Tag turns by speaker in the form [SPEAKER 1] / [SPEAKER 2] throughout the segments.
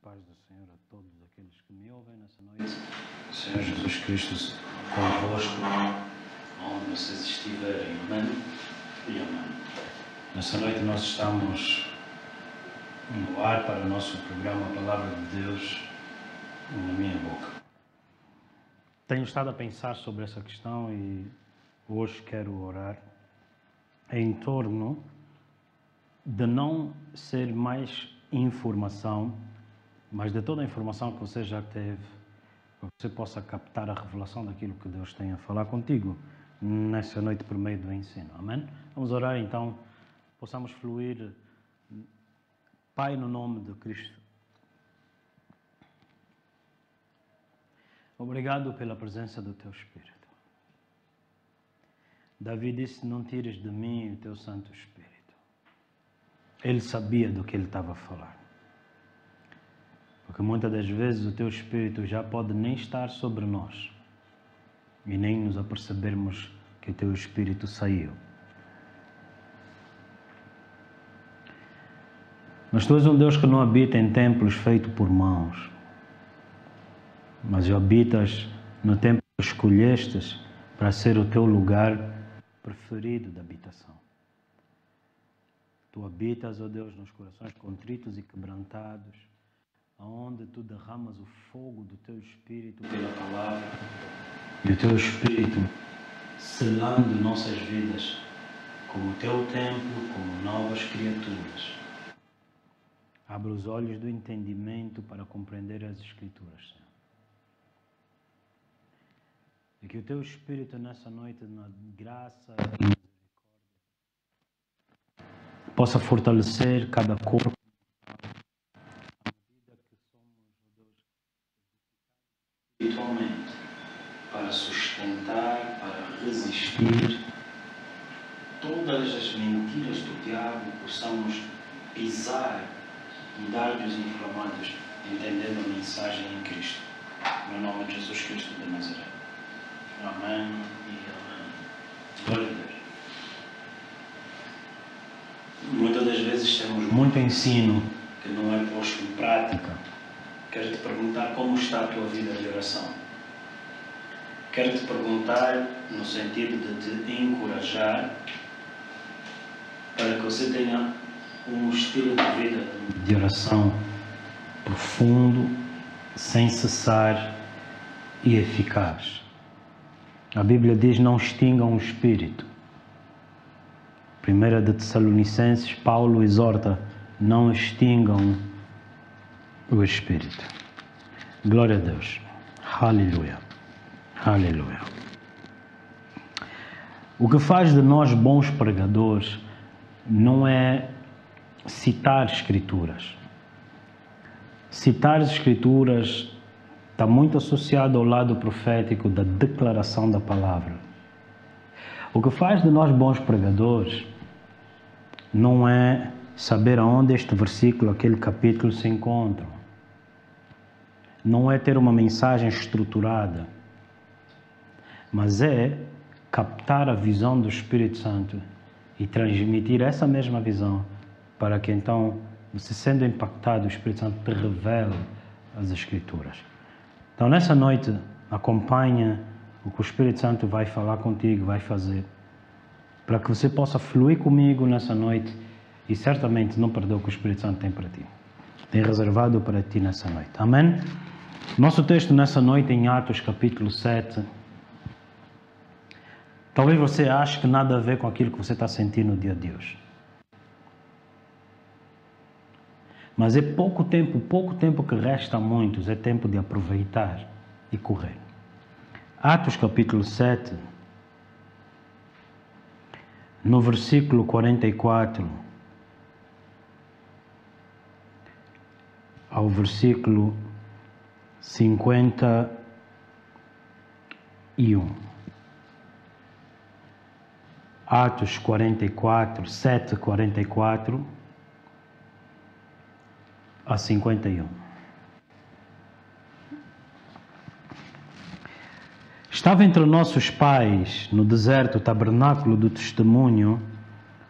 [SPEAKER 1] Paz do Senhor a todos aqueles que me ouvem nessa noite. O Senhor Jesus Cristo convosco, onde vocês estiverem. Amém e amém. Nessa noite nós estamos no ar para o nosso programa A Palavra de Deus na minha boca. Tenho estado a pensar sobre essa questão e hoje quero orar em torno de não ser mais informação, mas de toda a informação que você já teve, para que você possa captar a revelação daquilo que Deus tem a falar contigo nessa noite por meio do ensino. Amém? Vamos orar então, possamos fluir. Pai, no nome de Cristo, obrigado pela presença do Teu Espírito. Davi disse, não tires de mim o Teu Santo Espírito. Ele sabia do que ele estava a falar. Porque muitas das vezes o Teu Espírito já pode nem estar sobre nós e nem nos apercebermos que o Teu Espírito saiu. Mas Tu és um Deus que não habita em templos feitos por mãos, mas habitas no templo que escolhestes para ser o Teu lugar preferido de habitação. Tu habitas, ó Deus, nos corações contritos e quebrantados, onde Tu derramas o fogo do Teu Espírito pela palavra e o Teu Espírito selando nossas vidas como o Teu templo, como novas criaturas. Abre os olhos do entendimento para compreender as Escrituras, Senhor. E que o Teu Espírito nessa noite, na graça e misericórdia, possa fortalecer cada corpo à medida que somos, Deus, espiritualmente, para sustentar, para resistir todas as mentiras do diabo, possamos pisar e dardos inflamados, entendendo a mensagem em Cristo. No nome de Jesus Cristo de Nazaré. Amém e amém. Glória a Deus. Muitas das vezes temos muito ensino que não é posto em prática. Quero te perguntar como está a tua vida de oração. Quero te perguntar no sentido de te encorajar para que você tenha um estilo de vida de oração profundo, sem cessar e eficaz. A Bíblia diz, não extingam o Espírito. 1 de Tessalonicenses, Paulo exorta, não extingam o Espírito. Glória a Deus. Aleluia. Aleluia. O que faz de nós bons pregadores não é citar Escrituras. Citar as Escrituras está muito associado ao lado profético da declaração da palavra. O que faz de nós bons pregadores não é saber aonde este versículo, aquele capítulo se encontram. Não é ter uma mensagem estruturada, mas é captar a visão do Espírito Santo e transmitir essa mesma visão para que então, você sendo impactado, o Espírito Santo te revele as Escrituras. Então, nessa noite, acompanha o que o Espírito Santo vai falar contigo, vai fazer, para que você possa fluir comigo nessa noite e certamente não perder o que o Espírito Santo tem para ti. Tem reservado para ti nessa noite. Amém? Nosso texto nessa noite em Atos capítulo 7. Talvez você ache que nada a ver com aquilo que você está sentindo no dia de hoje. Mas é pouco tempo que resta a muitos, é tempo de aproveitar e correr. Atos capítulo 7, no versículo 44 ao versículo 51. Atos 44, 7:44 a 51. Estava entre nossos pais, no deserto, o tabernáculo do testemunho,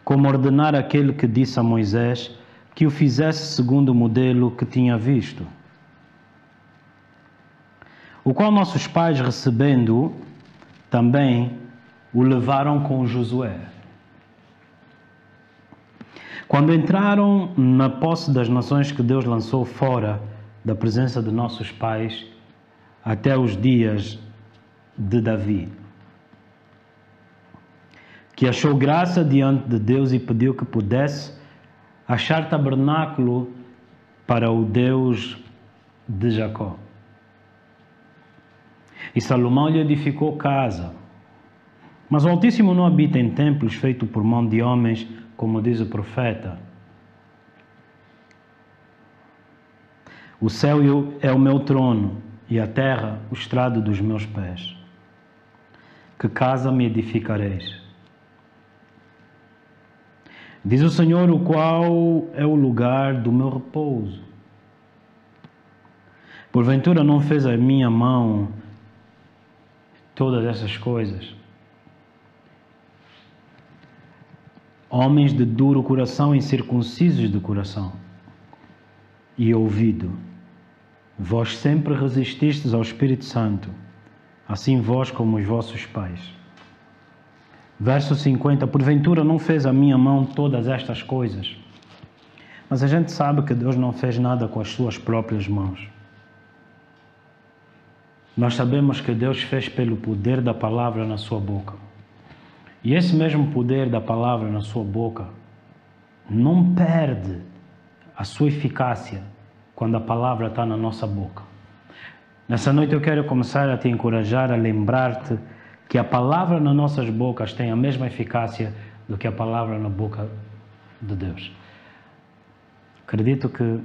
[SPEAKER 1] como ordenar aquele que disse a Moisés que o fizesse segundo o modelo que tinha visto. o qual nossos pais, recebendo, também o levaram com Josué. Quando entraram na posse das nações que Deus lançou fora da presença de nossos pais, até os dias de Davi, que achou graça diante de Deus e pediu que pudesse achar tabernáculo para o Deus de Jacó. E Salomão lhe edificou casa. Mas o Altíssimo não habita em templos feitos por mão de homens, como diz o profeta. O céu é o meu trono e a terra o estrado dos meus pés. Que casa me edificareis? Diz o Senhor, o qual é o lugar do meu repouso. Porventura não fez a minha mão todas essas coisas? Homens de duro coração e incircuncisos de coração e ouvido, vós sempre resististes ao Espírito Santo, assim vós como os vossos pais. Verso 50, porventura não fez a minha mão todas estas coisas? Mas a gente sabe que Deus não fez nada com as suas próprias mãos. Nós sabemos que Deus fez pelo poder da palavra na sua boca. E esse mesmo poder da palavra na sua boca não perde a sua eficácia quando a palavra está na nossa boca. Nessa noite eu quero começar a te encorajar, a lembrar-te que a palavra nas nossas bocas tem a mesma eficácia do que a palavra na boca de Deus. Acredito que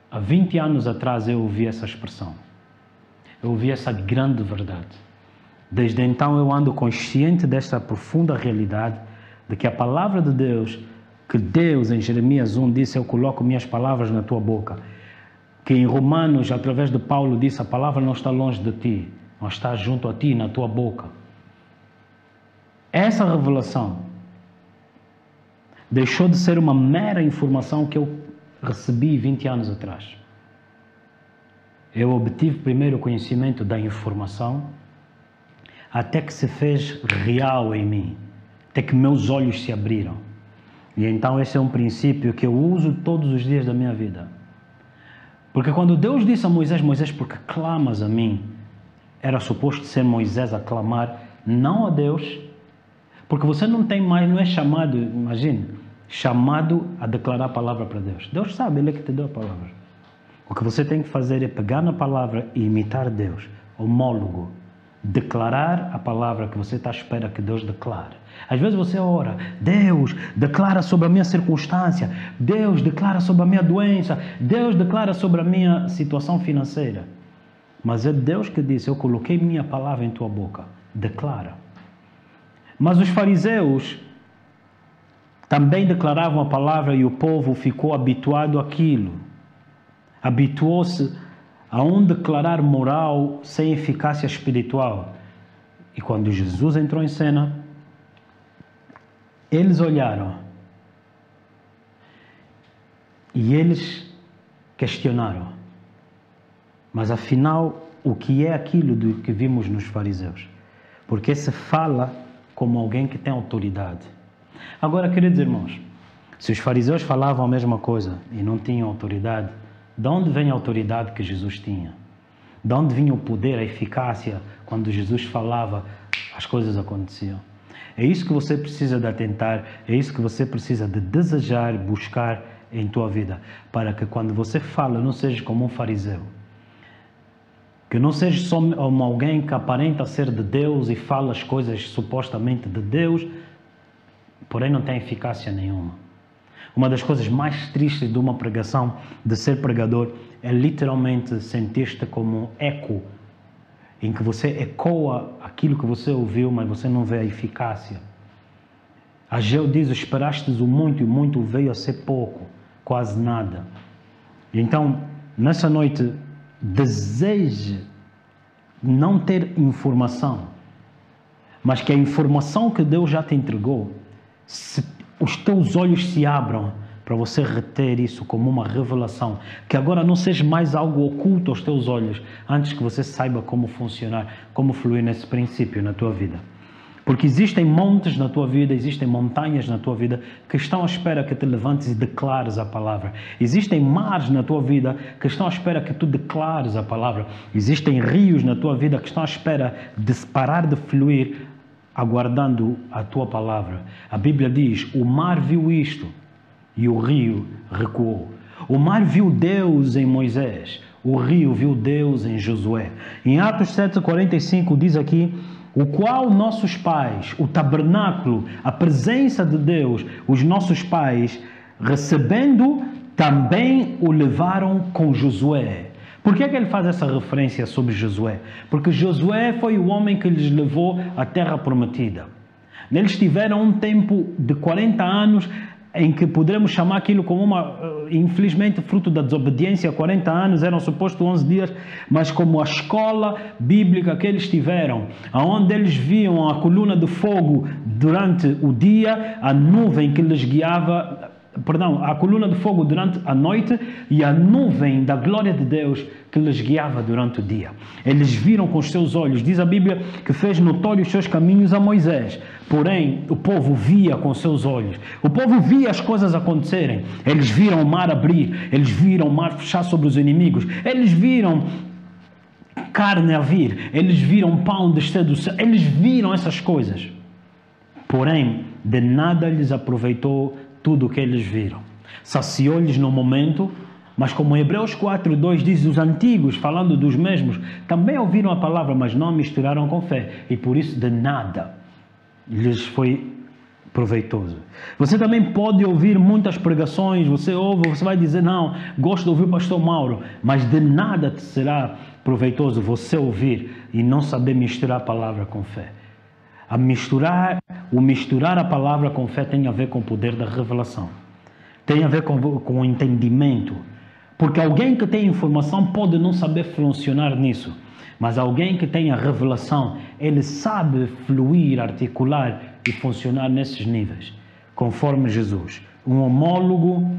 [SPEAKER 1] há 20 anos atrás eu ouvi essa expressão. Eu ouvi essa grande verdade. Desde então eu ando consciente desta profunda realidade de que a palavra de Deus, que Deus em Jeremias 1 disse, eu coloco minhas palavras na tua boca. Que em Romanos, através de Paulo, disse, a palavra não está longe de ti, mas está junto a ti, na tua boca. Essa revelação deixou de ser uma mera informação que eu recebi 20 anos atrás. Eu obtive primeiro o conhecimento da informação, até que se fez real em mim, até que meus olhos se abriram. E então esse é um princípio que eu uso todos os dias da minha vida. Porque quando Deus disse a Moisés, Moisés, porque clamas a mim, era suposto ser Moisés a clamar, não a Deus, porque você não tem mais, não é chamado, imagine, chamado a declarar a palavra para Deus. Deus sabe, Ele é que te deu a palavra. O que você tem que fazer é pegar na palavra e imitar Deus, homólogo, declarar a palavra que você está à espera que Deus declare. Às vezes você ora, Deus declara sobre a minha circunstância, Deus declara sobre a minha doença, Deus declara sobre a minha situação financeira. Mas é Deus que disse, eu coloquei minha palavra em tua boca, declara. Mas os fariseus também declaravam a palavra e o povo ficou habituado àquilo. Habituou-se a um declarar moral sem eficácia espiritual. E quando Jesus entrou em cena, eles olharam e eles questionaram. Mas afinal, o que é aquilo do que vimos nos fariseus? Porque se fala como alguém que tem autoridade. Agora, queridos irmãos, se os fariseus falavam a mesma coisa e não tinham autoridade, de onde vem a autoridade que Jesus tinha? De onde vinha o poder, a eficácia, quando Jesus falava, as coisas aconteciam? É isso que você precisa de atentar, é isso que você precisa de desejar, buscar em tua vida, para que quando você fala, não seja como um fariseu. Que não seja só como alguém que aparenta ser de Deus e fala as coisas supostamente de Deus, porém não tem eficácia nenhuma. Uma das coisas mais tristes de uma pregação, de ser pregador, é literalmente sentir-te como um eco, em que você ecoa aquilo que você ouviu, mas você não vê a eficácia. Ageu diz, esperastes o muito e o muito veio a ser pouco, quase nada. Então, nessa noite, deseje não ter informação, mas que a informação que Deus já te entregou, os teus olhos se abram para você reter isso como uma revelação, que agora não seja mais algo oculto aos teus olhos, antes que você saiba como funcionar, como fluir nesse princípio na tua vida. Porque existem montes na tua vida, existem montanhas na tua vida que estão à espera que te levantes e declares a palavra. Existem mares na tua vida que estão à espera que tu declares a palavra. Existem rios na tua vida que estão à espera de parar de fluir, aguardando a tua palavra. A Bíblia diz, o mar viu isto e o rio recuou. O mar viu Deus em Moisés, o rio viu Deus em Josué. Em Atos 7:45 diz aqui, o qual nossos pais, o tabernáculo, a presença de Deus, os nossos pais, recebendo, também o levaram com Josué. Por que é que ele faz essa referência sobre Josué? Porque Josué foi o homem que lhes levou à terra prometida. Eles tiveram um tempo de 40 anos em que poderemos chamar aquilo como infelizmente, fruto da desobediência. 40 anos, eram supostos 11 dias, mas como a escola bíblica que eles tiveram, onde eles viam a coluna de fogo durante o dia, a nuvem que lhes guiava, a coluna de fogo durante a noite e a nuvem da glória de Deus que lhes guiava durante o dia. Eles viram com os seus olhos, diz a Bíblia, que fez notórios os seus caminhos a Moisés. Porém, o povo via com seus olhos. O povo via as coisas acontecerem. Eles viram o mar abrir, eles viram o mar fechar sobre os inimigos, eles viram carne a vir, eles viram pão descer do céu, eles viram essas coisas. Porém, de nada lhes aproveitou tudo o que eles viram. Saciou-lhes no momento, mas como Hebreus 4:2 diz, os antigos, falando dos mesmos, também ouviram a palavra, mas não a misturaram com fé, e por isso de nada lhes foi proveitoso. Você também pode ouvir muitas pregações, você ouve, você vai dizer, não, gosto de ouvir o pastor Mauro, mas de nada te será proveitoso você ouvir e não saber misturar a palavra com fé. O misturar a palavra com fé tem a ver com o poder da revelação. Tem a ver com o entendimento. Porque alguém que tem informação pode não saber funcionar nisso. Mas alguém que tem a revelação, ele sabe fluir, articular e funcionar nesses níveis. Conforme Jesus. Um homólogo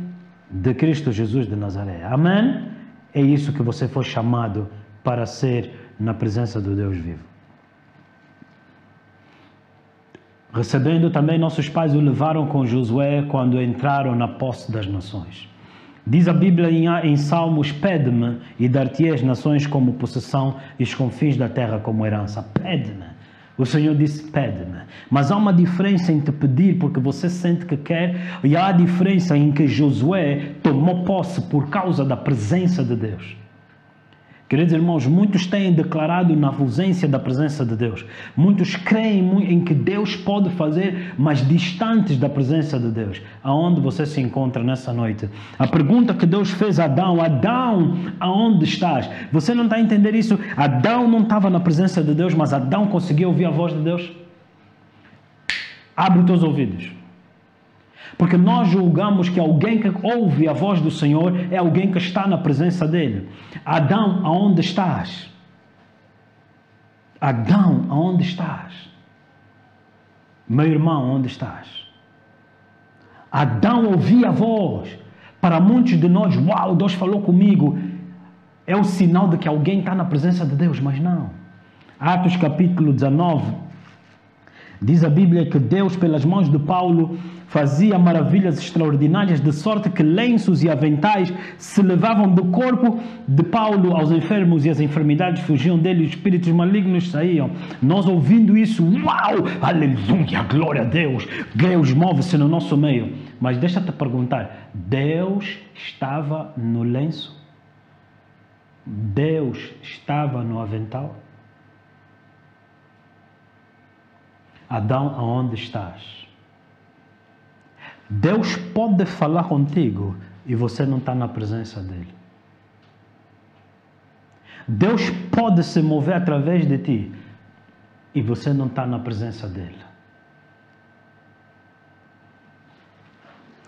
[SPEAKER 1] de Cristo Jesus de Nazaré. Amém? É isso que você foi chamado para ser na presença do Deus vivo. Recebendo também, nossos pais o levaram com Josué quando entraram na posse das nações. Diz a Bíblia em Salmos, pede-me e dar-te as nações como possessão e os confins da terra como herança. Pede-me. O Senhor disse, pede-me. Mas há uma diferença em te pedir porque você sente que quer, e há a diferença em que Josué tomou posse por causa da presença de Deus. Queridos irmãos, muitos têm declarado na ausência da presença de Deus. Muitos creem em que Deus pode fazer, mas distantes da presença de Deus. Aonde você se encontra nessa noite? A pergunta que Deus fez a Adão, Adão, aonde estás? Você não está a entender isso? Adão não estava na presença de Deus, mas Adão conseguia ouvir a voz de Deus? Abre os teus ouvidos. Porque nós julgamos que alguém que ouve a voz do Senhor é alguém que está na presença dele. Adão, aonde estás? Adão, aonde estás? Meu irmão, onde estás? Adão ouvia a voz. Para muitos de nós, uau, Deus falou comigo. É o sinal de que alguém está na presença de Deus, mas não. Atos capítulo 19, diz a Bíblia que Deus, pelas mãos de Paulo, fazia maravilhas extraordinárias, de sorte que lenços e aventais se levavam do corpo de Paulo aos enfermos e as enfermidades fugiam dele e os espíritos malignos saíam. Nós ouvindo isso, uau, aleluia, glória a Deus, Deus move-se no nosso meio. Mas deixa-te perguntar, Deus estava no lenço? Deus estava no avental? Adão, aonde estás? Deus pode falar contigo e você não está na presença dele. Deus pode se mover através de ti e você não está na presença dele.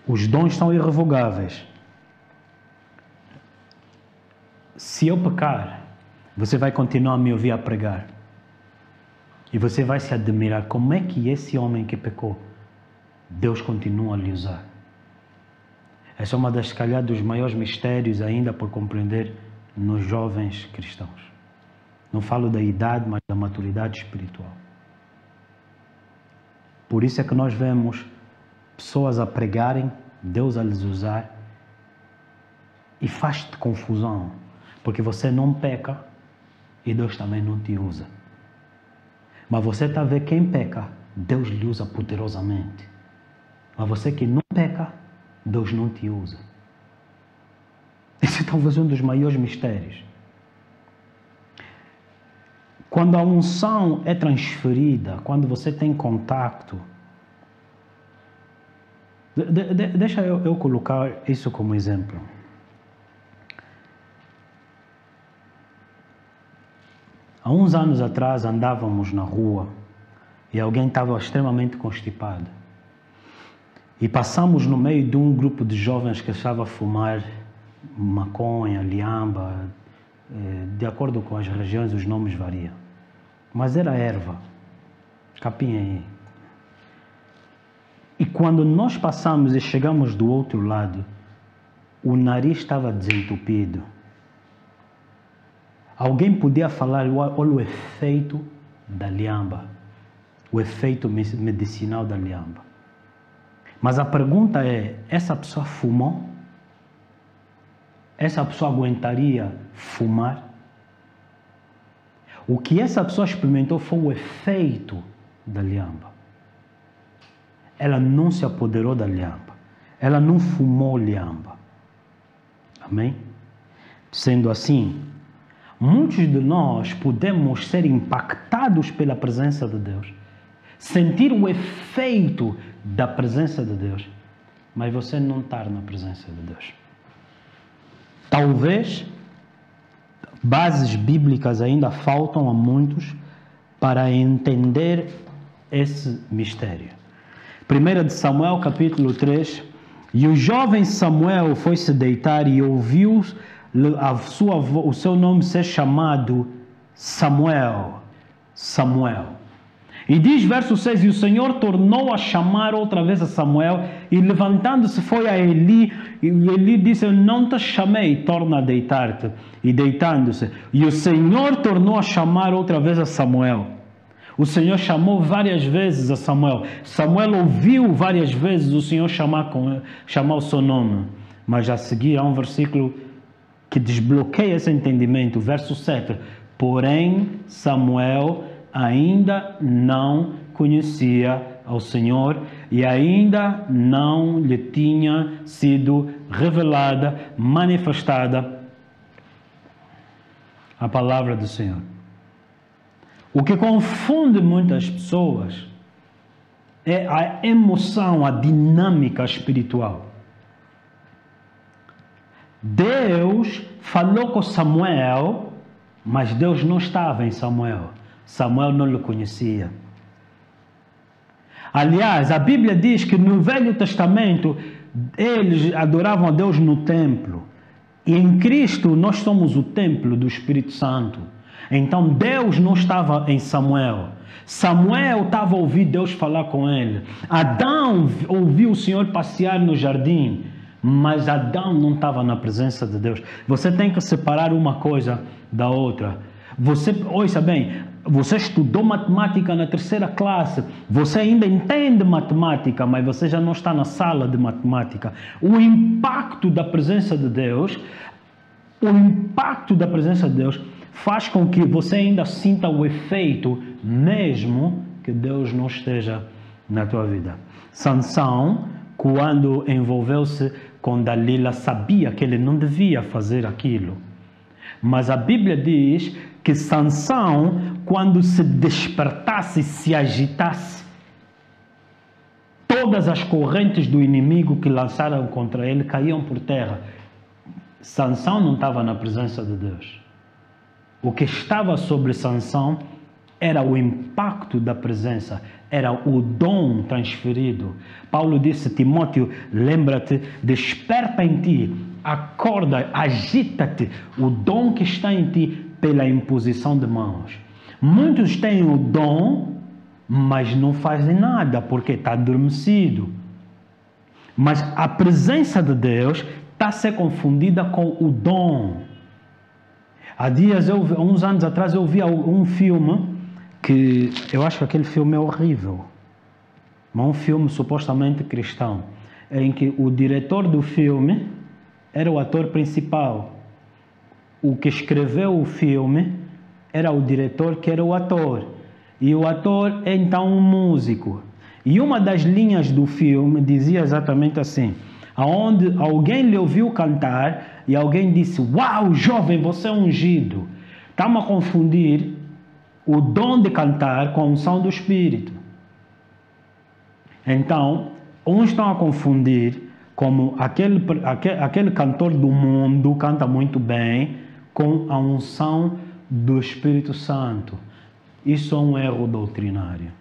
[SPEAKER 1] Os dons são irrevogáveis. Se eu pecar, você vai continuar a me ouvir a pregar. E você vai se admirar como é que esse homem que pecou, Deus continua a lhe usar. Essa é uma das, se calhar, dos maiores mistérios ainda por compreender nos jovens cristãos. Não falo da idade, mas da maturidade espiritual. Por isso é que nós vemos pessoas a pregarem, Deus a lhes usar, e faz-te confusão, porque você não peca e Deus também não te usa. Mas você está a ver quem peca, Deus lhe usa poderosamente. Mas você que não peca, Deus não te usa. Esse é talvez um dos maiores mistérios. Quando a unção é transferida, quando você tem contato, deixa eu colocar isso como exemplo. Há uns anos atrás andávamos na rua e alguém estava extremamente constipado. E passamos no meio de um grupo de jovens que estava a fumar maconha, liamba, de acordo com as regiões os nomes variam. Mas era erva, capim aí. E quando nós passamos e chegamos do outro lado, o nariz estava desentupido. Alguém podia falar, olha o efeito da liamba, o efeito medicinal da liamba. Mas a pergunta é, essa pessoa fumou? Essa pessoa aguentaria fumar? O que essa pessoa experimentou foi o efeito da liamba. Ela não se apoderou da liamba. Ela não fumou liamba. Amém? Sendo assim, muitos de nós podemos ser impactados pela presença de Deus, sentir o efeito da presença de Deus, mas você não estar na presença de Deus. Talvez bases bíblicas ainda faltam a muitos para entender esse mistério. 1 Samuel capítulo 3, e o jovem Samuel foi se deitar e ouviu o seu nome ser chamado Samuel. Samuel. E diz verso 6, e o Senhor tornou a chamar outra vez a Samuel, e levantando-se foi a Eli, e Eli disse, eu não te chamei, torna a deitar-te. E deitando-se, e o Senhor tornou a chamar outra vez a Samuel. O Senhor chamou várias vezes a Samuel. Samuel ouviu várias vezes o Senhor chamar o seu nome. Mas a seguir há um versículo que desbloqueia esse entendimento, verso 7. Porém, Samuel ainda não conhecia ao Senhor e ainda não lhe tinha sido revelada, manifestada a palavra do Senhor. O que confunde muitas pessoas é a emoção, a dinâmica espiritual. Deus falou com Samuel, mas Deus não estava em Samuel. Samuel não lhe conhecia. Aliás, a Bíblia diz que no Velho Testamento eles adoravam a Deus no templo. E em Cristo nós somos o templo do Espírito Santo. Então Deus não estava em Samuel. Samuel estava a ouvir Deus falar com ele. Adão ouviu o Senhor passear no jardim, mas Adão não estava na presença de Deus. Você tem que separar uma coisa da outra. Ouça bem, você estudou matemática na 3ª classe, você ainda entende matemática, mas você já não está na sala de matemática. O impacto da presença de Deus, faz com que você ainda sinta o efeito, mesmo que Deus não esteja na tua vida. Sansão, quando envolveu-se com Dalila, sabia que ele não devia fazer aquilo. Mas a Bíblia diz que Sansão, quando se despertasse e se agitasse, todas as correntes do inimigo que lançaram contra ele caíam por terra. Sansão não estava na presença de Deus. O que estava sobre Sansão era o impacto da presença, era o dom transferido. Paulo disse, Timóteo, lembra-te, desperta em ti, acorda, agita-te, o dom que está em ti pela imposição de mãos. Muitos têm o dom, mas não fazem nada, porque está adormecido. Mas a presença de Deus está a ser confundida com o dom. Há uns anos atrás, eu vi um filme que eu acho que aquele filme é horrível. Mas um filme supostamente cristão, em que o diretor do filme era o ator principal. O que escreveu o filme era o diretor, que era o ator. E o ator é então um músico. E uma das linhas do filme dizia exatamente assim, aonde alguém lhe ouviu cantar e alguém disse: "Uau, jovem, você é ungido." Estamos a confundir o dom de cantar com a unção do Espírito. Então, uns estão a confundir como aquele cantor do mundo canta muito bem com a unção do Espírito Santo. Isso é um erro doutrinário.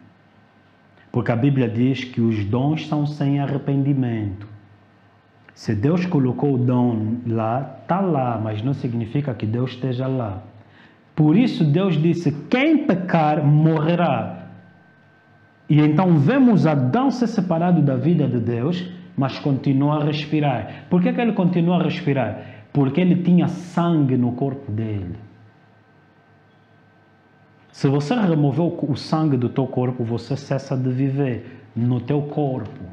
[SPEAKER 1] Porque a Bíblia diz que os dons são sem arrependimento. Se Deus colocou o dom lá, está lá, mas não significa que Deus esteja lá. Por isso Deus disse: quem pecar morrerá. E então vemos Adão ser separado da vida de Deus, mas continua a respirar. Por que ele continua a respirar? Porque ele tinha sangue no corpo dele. Se você remover o sangue do teu corpo, você cessa de viver no teu corpo.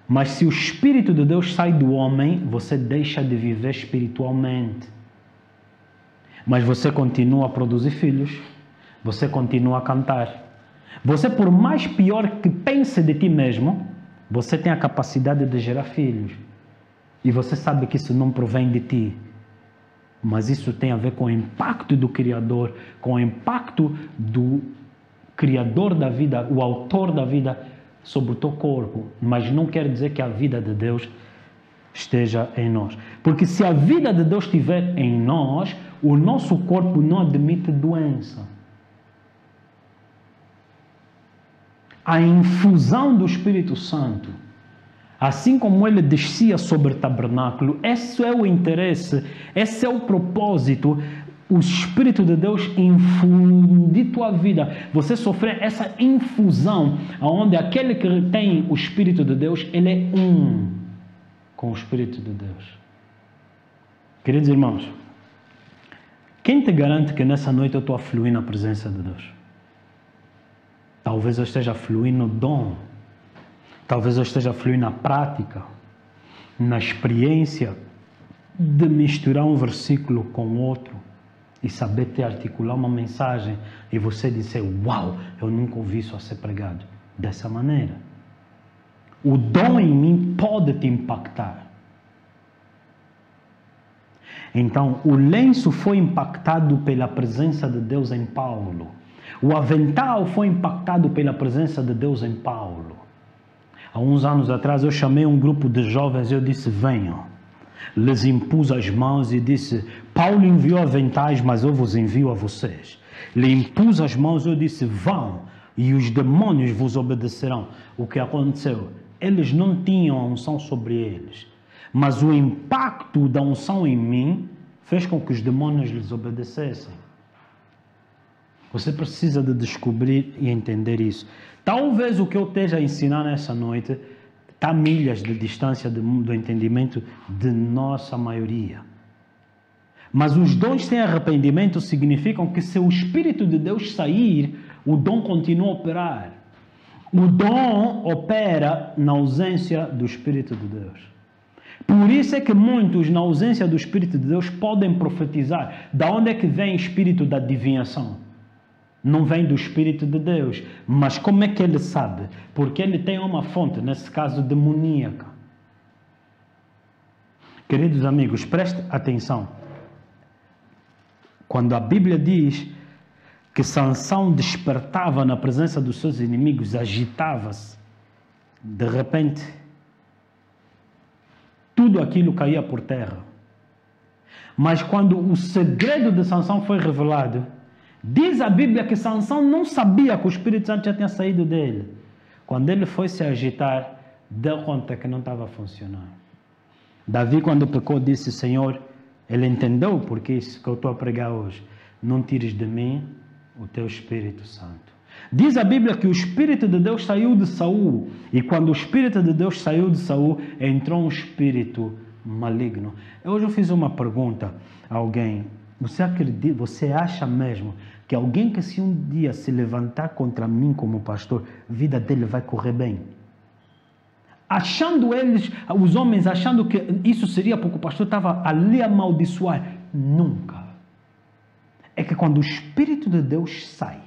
[SPEAKER 1] Mas se o Espírito de Deus sai do homem, você deixa de viver espiritualmente. Mas você continua a produzir filhos, você continua a cantar. Você, por mais pior que pense de ti mesmo, você tem a capacidade de gerar filhos. E você sabe que isso não provém de ti. Mas isso tem a ver com o impacto do Criador, com o impacto do Criador da vida, o autor da vida sobre o teu corpo. Mas não quer dizer que a vida de Deus esteja em nós. Porque se a vida de Deus estiver em nós, o nosso corpo não admite doença. A infusão do Espírito Santo, assim como ele descia sobre o tabernáculo, esse é o interesse, esse é o propósito. O Espírito de Deus infundir tua vida, você sofrer essa infusão, onde aquele que tem o Espírito de Deus, ele é um com o Espírito de Deus. Queridos irmãos, quem te garante que nessa noite eu estou a fluir na presença de Deus? Talvez eu esteja a fluir no dom, talvez eu esteja a fluir na prática, na experiência de misturar um versículo com outro e saber te articular uma mensagem e você dizer: uau, eu nunca ouvi isso a ser pregado dessa maneira. O dom em mim pode te impactar. Então, o lenço foi impactado pela presença de Deus em Paulo. O avental foi impactado pela presença de Deus em Paulo. Há uns anos atrás eu chamei um grupo de jovens e eu disse: venham. Les impus as mãos e disse: Paulo enviou aventais, mas eu vos envio a vocês. Lhe impus as mãos e eu disse: vão, e os demônios vos obedecerão. O que aconteceu? Eles não tinham a unção sobre eles, mas o impacto da unção em mim fez com que os demônios lhes obedecessem. Você precisa de descobrir e entender isso. Talvez o que eu esteja a ensinar nessa noite está a milhas de distância do entendimento de nossa maioria. Mas os dons sem arrependimento significam que se o Espírito de Deus sair, o dom continua a operar. O dom opera na ausência do Espírito de Deus. Por isso é que muitos, na ausência do Espírito de Deus, podem profetizar. Da onde é que vem o espírito da adivinhação? Não vem do Espírito de Deus. Mas como é que ele sabe? Porque ele tem uma fonte, nesse caso demoníaca. Queridos amigos, preste atenção. Quando a Bíblia diz que Sansão despertava na presença dos seus inimigos, agitava-se, de repente, tudo aquilo caía por terra. Mas quando o segredo de Sansão foi revelado, diz a Bíblia que Sansão não sabia que o Espírito Santo já tinha saído dele. Quando ele foi se agitar, deu conta que não estava funcionando. Davi, quando pecou, disse: Senhor, ele entendeu porque isso que eu estou a pregar hoje. Não tires de mim o teu Espírito Santo. Diz a Bíblia que o Espírito de Deus saiu de Saul. E quando o Espírito de Deus saiu de Saul, entrou um espírito maligno. Hoje eu fiz uma pergunta a alguém. Você acredita, você acha mesmo que alguém que se um dia se levantar contra mim como pastor, a vida dele vai correr bem? Achando eles, os homens, achando que isso seria porque o pastor estava ali a amaldiçoar. Nunca. É que quando o Espírito de Deus sai,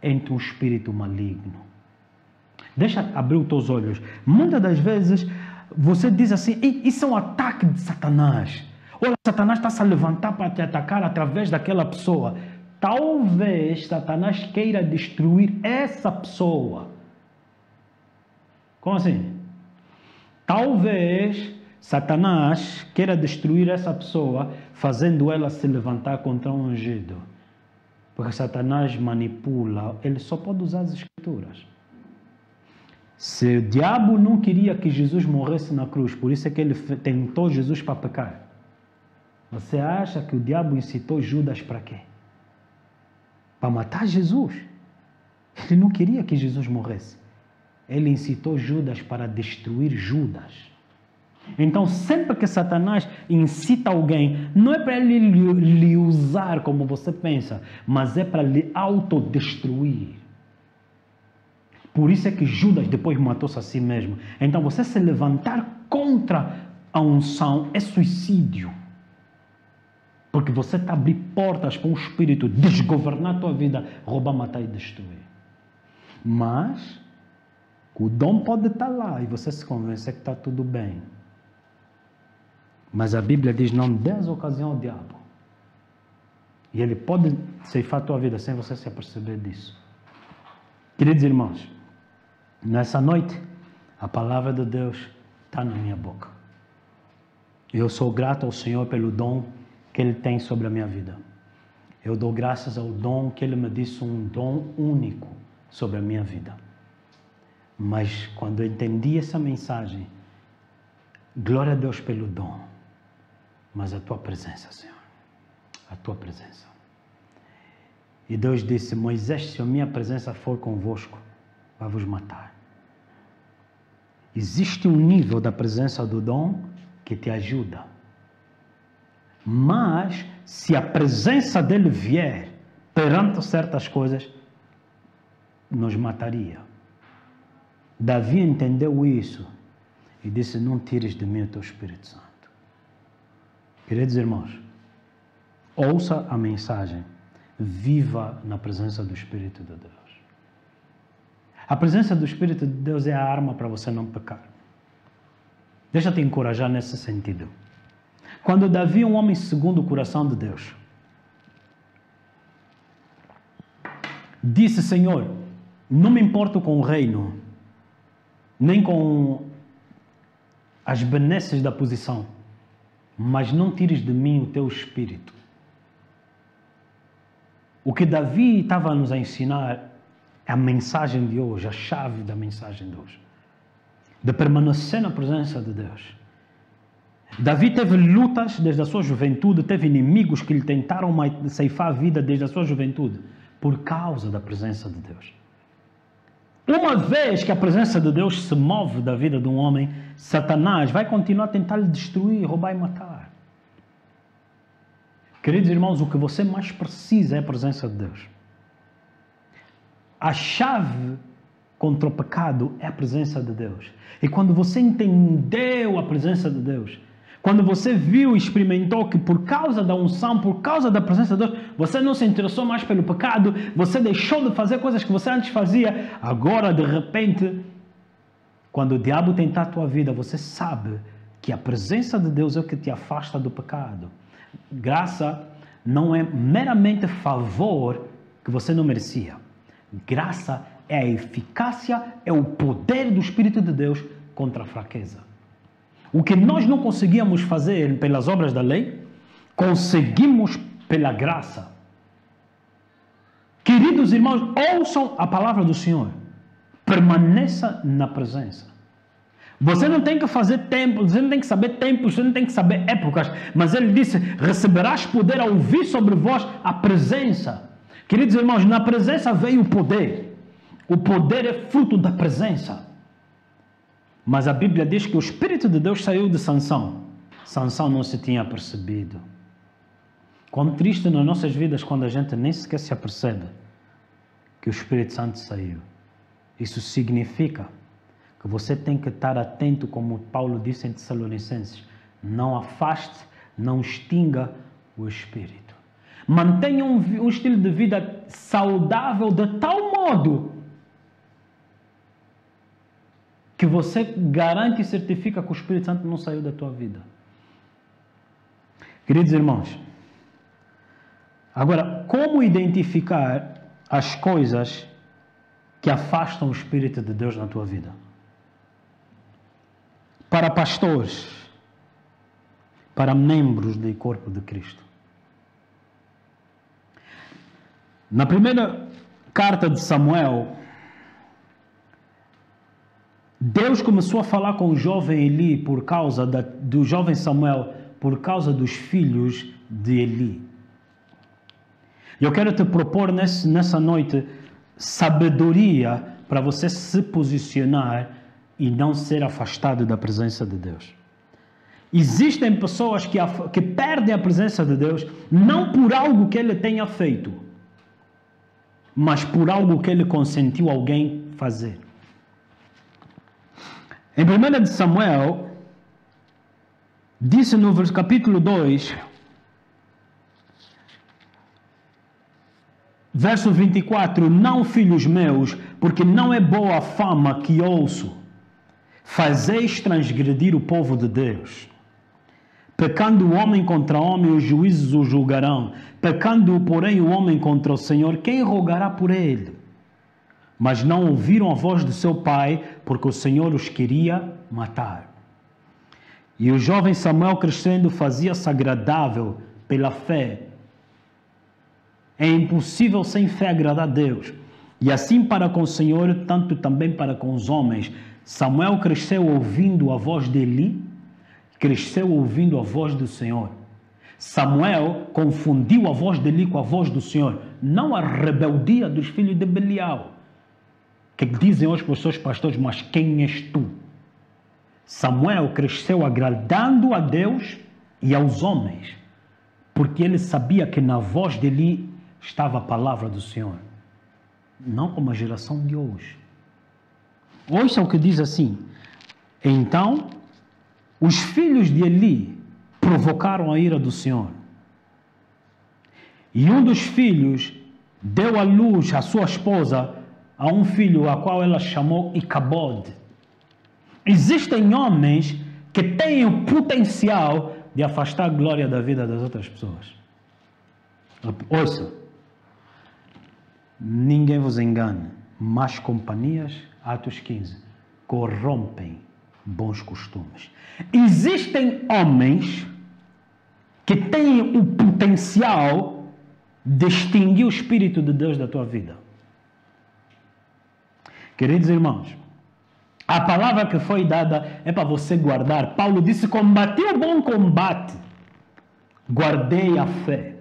[SPEAKER 1] entra um espírito maligno. Deixa abrir os teus olhos. Muitas das vezes você diz assim, isso é um ataque de Satanás. Olha, Satanás está se a levantar para te atacar através daquela pessoa. Talvez Satanás queira destruir essa pessoa. Como assim? Talvez Satanás queira destruir essa pessoa, fazendo ela se levantar contra um ungido. Porque Satanás manipula, ele só pode usar as escrituras. Se o diabo não queria que Jesus morresse na cruz, por isso é que ele tentou Jesus para pecar. Você acha que o diabo incitou Judas para quê? Para matar Jesus. Ele não queria que Jesus morresse. Ele incitou Judas para destruir Judas. Então, sempre que Satanás incita alguém, não é para ele lhe usar como você pensa, mas é para lhe autodestruir. Por isso é que Judas depois matou-se a si mesmo. Então, você se levantar contra a unção é suicídio. Porque você está abrindo portas para um espírito desgovernar a tua vida, roubar, matar e destruir. Mas o dom pode estar lá e você se convence que está tudo bem. Mas a Bíblia diz, não des ocasião ao diabo. E ele pode ceifar a tua vida sem você se aperceber disso. Queridos irmãos, nessa noite, a palavra de Deus está na minha boca. Eu sou grato ao Senhor pelo dom que Ele tem sobre a minha vida. Eu dou graças ao dom que Ele me disse, um dom único sobre a minha vida. Mas quando eu entendi essa mensagem, glória a Deus pelo dom, mas a Tua presença, Senhor, a Tua presença. E Deus disse, Moisés, se a minha presença for convosco, vai vos matar. Existe um nível da presença do dom que te ajuda. Mas, se a presença dele vier perante certas coisas, nos mataria. Davi entendeu isso e disse, não tires de mim o teu Espírito Santo. Queridos irmãos, ouça a mensagem, viva na presença do Espírito de Deus. A presença do Espírito de Deus é a arma para você não pecar. Deixa eu te encorajar nesse sentido. Quando Davi, um homem segundo o coração de Deus, disse, Senhor, não me importo com o reino, nem com as benesses da posição, mas não tires de mim o teu Espírito. O que Davi estava nos a ensinar é a mensagem de hoje, a chave da mensagem de hoje. De permanecer na presença de Deus. Davi teve lutas desde a sua juventude, teve inimigos que lhe tentaram ceifar a vida desde a sua juventude, por causa da presença de Deus. Uma vez que a presença de Deus se move da vida de um homem, Satanás vai continuar a tentar lhe destruir, roubar e matar. Queridos irmãos, o que você mais precisa é a presença de Deus. A chave contra o pecado é a presença de Deus. E quando você entendeu a presença de Deus, quando você viu e experimentou que por causa da unção, por causa da presença de Deus, você não se interessou mais pelo pecado, você deixou de fazer coisas que você antes fazia, agora de repente, quando o diabo tentar a tua vida, você sabe que a presença de Deus é o que te afasta do pecado. Graça não é meramente favor que você não merecia. Graça é a eficácia, é o poder do Espírito de Deus contra a fraqueza. O que nós não conseguíamos fazer pelas obras da lei, conseguimos pela graça. Queridos irmãos, ouçam a palavra do Senhor. Permaneça na presença. Você não tem que fazer tempos, você não tem que saber tempos, você não tem que saber épocas, mas ele disse, receberás poder ao vir sobre vós a presença. Queridos irmãos, na presença veio o poder. O poder é fruto da presença. Mas a Bíblia diz que o Espírito de Deus saiu de Sansão. Sansão não se tinha percebido. Quão triste nas nossas vidas quando a gente nem sequer se apercebe que o Espírito Santo saiu. Isso significa que você tem que estar atento, como Paulo disse em Tessalonicenses. Não afaste, não extinga o Espírito. Mantenha um estilo de vida saudável de tal modo que você garante e certifica que o Espírito Santo não saiu da tua vida. Queridos irmãos, agora, como identificar as coisas que afastam o Espírito de Deus na tua vida? Para pastores, para membros do corpo de Cristo. Na primeira carta de Samuel, Deus começou a falar com o jovem Eli por causa do jovem Samuel, por causa dos filhos de Eli. Eu quero te propor nessa noite sabedoria para você se posicionar e não ser afastado da presença de Deus. Existem pessoas que perdem a presença de Deus não por algo que ele tenha feito, mas por algo que ele consentiu alguém fazer. Em 1 Samuel, disse no capítulo 2, verso 24, não, filhos meus, porque não é boa a fama que ouço, fazeis transgredir o povo de Deus. Pecando o homem contra homem, os juízes o julgarão. Pecando, porém, o homem contra o Senhor, quem rogará por ele? Mas não ouviram a voz do seu pai, porque o Senhor os queria matar. E o jovem Samuel, crescendo, fazia-se agradável pela fé. É impossível sem fé agradar a Deus. E assim para com o Senhor, tanto também para com os homens. Samuel cresceu ouvindo a voz de Eli, cresceu ouvindo a voz do Senhor. Samuel confundiu a voz de Eli com a voz do Senhor, não a rebeldia dos filhos de Belial, que dizem hoje para os seus pastores, mas quem és tu? Samuel cresceu agradando a Deus e aos homens, porque ele sabia que na voz de Eli estava a palavra do Senhor, não como a geração de hoje. Ouça o que diz assim: então os filhos de Eli provocaram a ira do Senhor. E um dos filhos deu à luz a sua esposa, a um filho a qual ela chamou Icabode. Existem homens que têm o potencial de afastar a glória da vida das outras pessoas. Ouça, ninguém vos engane, más companhias, Atos 15, corrompem bons costumes. Existem homens que têm o potencial de extinguir o Espírito de Deus da tua vida. Queridos irmãos, a palavra que foi dada é para você guardar. Paulo disse: combati o bom combate, guardei a fé.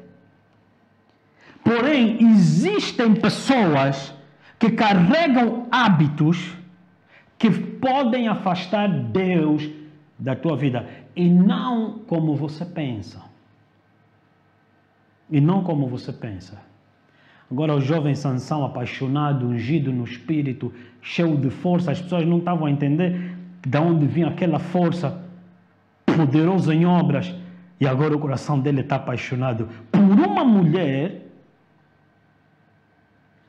[SPEAKER 1] Porém, existem pessoas que carregam hábitos que podem afastar Deus da tua vida, e não como você pensa. E não como você pensa. Agora o jovem Sansão, apaixonado, ungido no Espírito, cheio de força, as pessoas não estavam a entender de onde vinha aquela força, poderoso em obras, e agora o coração dele está apaixonado por uma mulher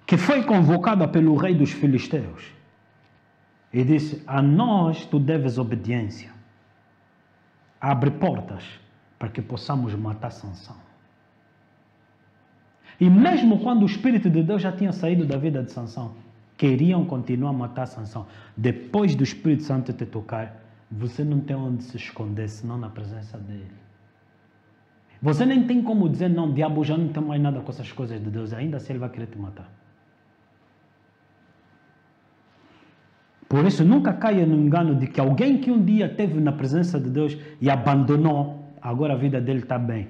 [SPEAKER 1] que foi convocada pelo rei dos filisteus. E disse: a nós tu deves obediência. Abre portas para que possamos matar Sansão. E mesmo quando o Espírito de Deus já tinha saído da vida de Sansão, queriam continuar a matar Sansão. Depois do Espírito Santo te tocar, você não tem onde se esconder, senão na presença dele. Você nem tem como dizer: não, diabo, já não tem mais nada com essas coisas de Deus, ainda assim ele vai querer te matar. Por isso, nunca caia no engano de que alguém que um dia esteve na presença de Deus e abandonou, agora a vida dele está bem.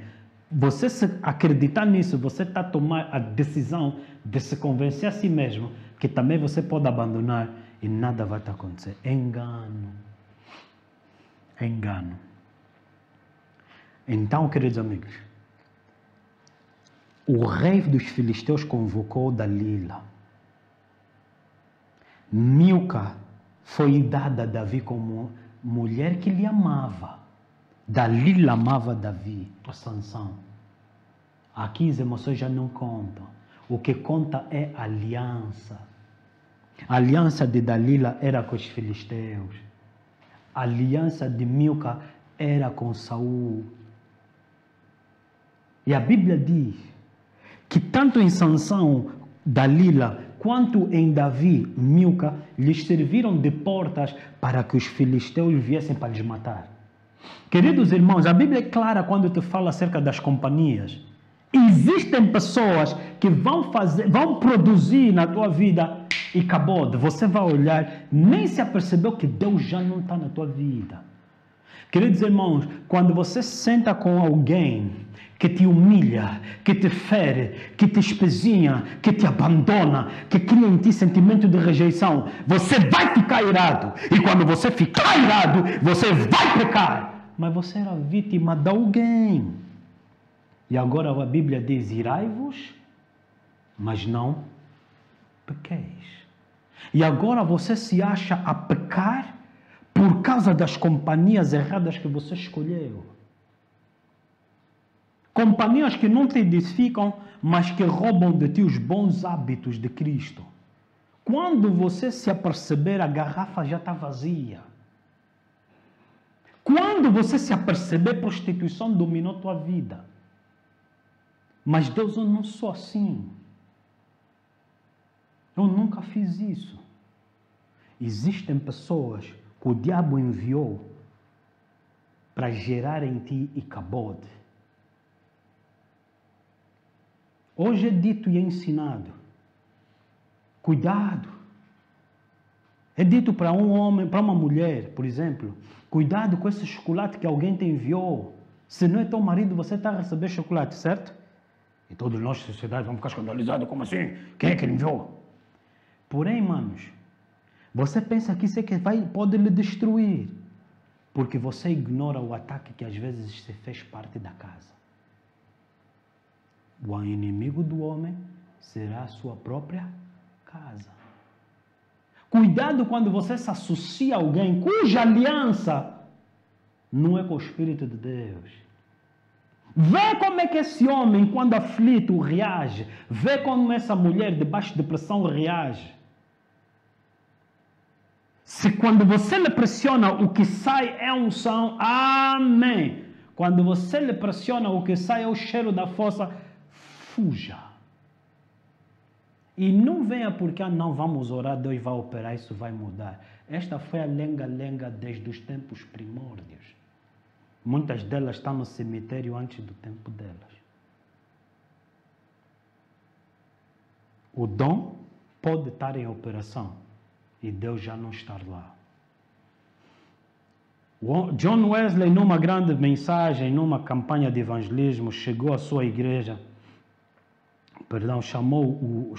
[SPEAKER 1] Você, se acreditar nisso, você está a tomar a decisão de se convencer a si mesmo que também você pode abandonar e nada vai te acontecer. Engano. Engano. Então, queridos amigos, o rei dos filisteus convocou Dalila. Milca foi dada a Davi como mulher que lhe amava. Dalila amava Davi, a Sansão. Aqui as emoções já não contam. O que conta é a aliança. A aliança de Dalila era com os filisteus. A aliança de Milca era com Saul. E a Bíblia diz que tanto em Sansão, Dalila, quanto em Davi, Milca, lhes serviram de portas para que os filisteus viessem para lhes matar. Queridos irmãos, a Bíblia é clara quando te fala acerca das companhias. Existem pessoas que vão produzir na tua vida e acabou. Você vai olhar, nem se apercebeu que Deus já não está na tua vida. Queridos irmãos, quando você senta com alguém que te humilha, que te fere, que te espezinha, que te abandona, que cria em ti sentimento de rejeição, você vai ficar irado. E quando você ficar irado, você vai pecar. Mas você era vítima de alguém. E agora a Bíblia diz, irai-vos, mas não pequeis. E agora você se acha a pecar por causa das companhias erradas que você escolheu. Companhias que não te edificam, mas que roubam de ti os bons hábitos de Cristo. Quando você se aperceber, a garrafa já está vazia. Quando você se aperceber, prostituição dominou tua vida. Mas Deus, eu não sou assim. Eu nunca fiz isso. Existem pessoas que o diabo enviou para gerar em ti icabode. Hoje é dito e é ensinado. Cuidado. É dito para um homem, para uma mulher, por exemplo, cuidado com esse chocolate que alguém te enviou. Se não é teu marido, você está a receber chocolate, certo? E todos nós, sociedade, vamos ficar escandalizados. Como assim? Quem é que ele enviou? Porém, manos, você pensa que isso é que pode lhe destruir. Porque você ignora o ataque que às vezes se fez parte da casa. O inimigo do homem será a sua própria casa. Cuidado quando você se associa a alguém cuja aliança não é com o Espírito de Deus. Vê como é que esse homem, quando aflito, reage. Vê como essa mulher, debaixo de pressão, reage. Se quando você lhe pressiona, o que sai é unção, amém. Quando você lhe pressiona, o que sai é o cheiro da fossa, fuja. E não venha porque não vamos orar, Deus vai operar, isso vai mudar. Esta foi a lenga-lenga desde os tempos primórdios. Muitas delas estão no cemitério antes do tempo delas. O dom pode estar em operação e Deus já não estar lá. John Wesley, numa grande mensagem, numa campanha de evangelismo, chegou à sua igreja, chamou